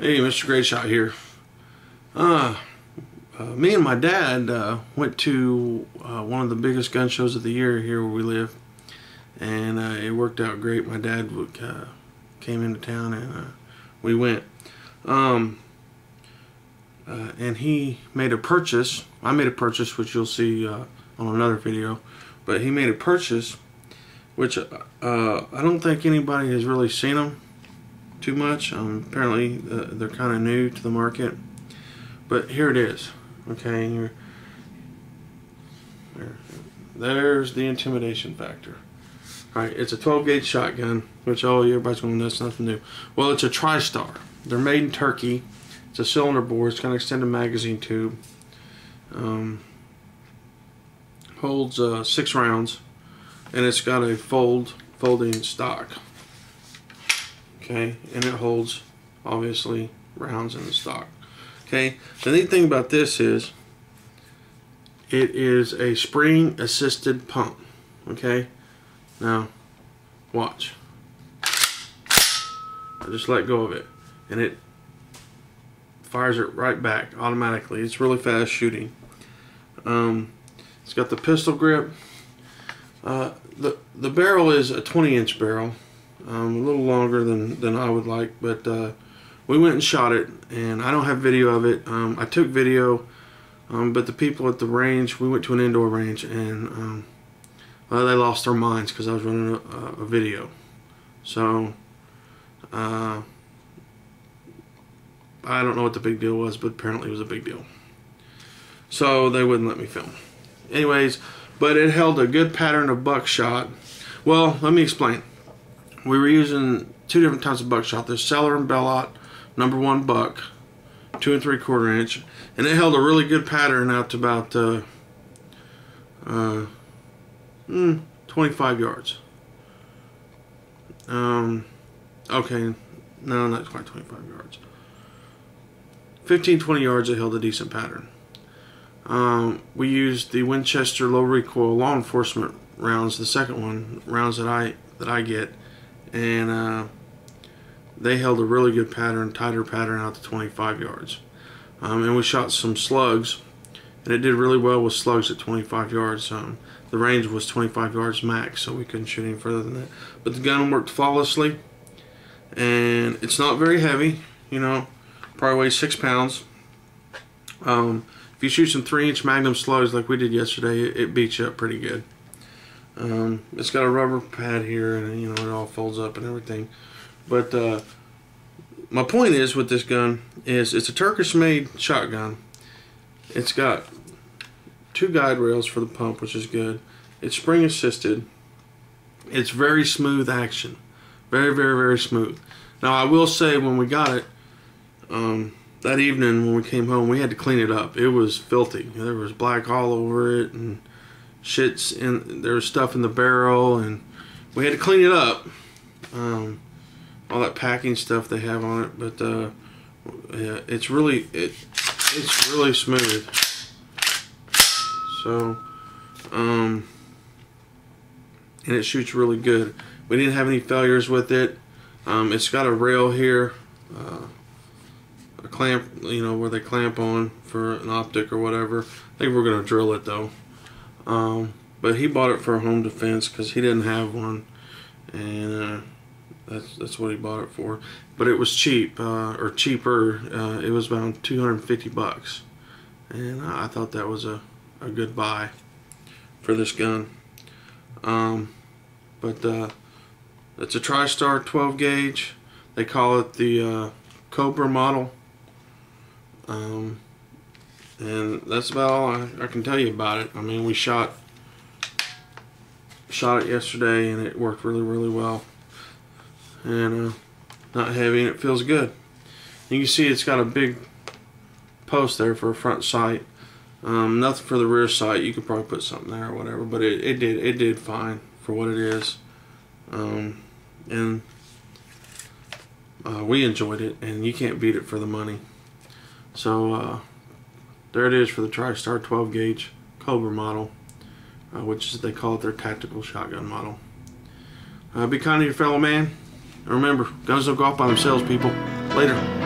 Hey, Mr. Great Shot here. Me and my dad went to one of the biggest gun shows of the year here where we live, and it worked out great. My dad came into town and we went. And he made a purchase. I made a purchase, which you'll see on another video. But he made a purchase, which I don't think anybody has really seen them too much. Apparently they're kind of new to the market, but here it is. Okay, there's the intimidation factor. Alright, it's a 12 gauge shotgun, which everybody's going, that's nothing new. Well, it's a Tristar. They're made in Turkey. It's a cylinder bore. It's got an extended magazine tube. Holds 6 rounds, and it's got a folding stock. Okay, and it holds, obviously, rounds in the stock. Okay, the neat thing about this is it is a spring assisted pump. Okay, now watch. I just let go of it and it fires it right back automatically. It's really fast shooting. It's got the pistol grip. The barrel is a 20-inch barrel. A little longer than I would like, but we went and shot it, and I don't have video of it. I took video, but the people at the range, we went to an indoor range, and they lost their minds because I was running a video. So I don't know what the big deal was, but apparently it was a big deal. So they wouldn't let me film. Anyways, but it held a good pattern of buckshot. Well, let me explain. We were using 2 different types of buckshot. There's Cellar and Bellot #1 buck, 2 3/4 inch, and it held a really good pattern out to about 25 yards. Okay, no, not quite 25 yards. 15-20 yards, it held a decent pattern. We used the Winchester low recoil law enforcement rounds, the second one, rounds that I get, and they held a really good pattern, tighter pattern out to 25 yards. And we shot some slugs, and it did really well with slugs at 25 yards. The range was 25 yards max, so we couldn't shoot any further than that. But the gun worked flawlessly, and it's not very heavy, you know, probably weighs 6 pounds. If you shoot some 3-inch Magnum slugs like we did yesterday, it beats you up pretty good. It's got a rubber pad here, and you know, it all folds up and everything. But my point is with this gun is it's a Turkish-made shotgun. It's got 2 guide rails for the pump, which is good. It's spring assisted. It's very smooth action, very, very, very smooth. Now I will say, when we got it that evening when we came home, we had to clean it up. It was filthy. There was black all over it, and there was stuff in the barrel, and we had to clean it up. All that packing stuff they have on it, but yeah, it's really smooth. So and it shoots really good. We didn't have any failures with it. It's got a rail here, a clamp, you know, where they clamp on for an optic or whatever. I think we're gonna drill it though. But he bought it for home defense because he didn't have one, and that's what he bought it for. But it was cheap, or cheaper. It was about 250 bucks, and I thought that was a good buy for this gun. But it's a Tristar 12 gauge. They call it the Cobra model. And that's about all I can tell you about it. I mean, we shot it yesterday, and it worked really, really well. And not heavy, and it feels good. You can see it's got a big post there for a front sight. Nothing for the rear sight. You could probably put something there or whatever, but it did fine for what it is. And we enjoyed it, and you can't beat it for the money. So there it is for the Tristar 12 gauge Cobra model, which is, they call it their tactical shotgun model. Be kind to your fellow man. And remember, guns don't go off by themselves, people. Later.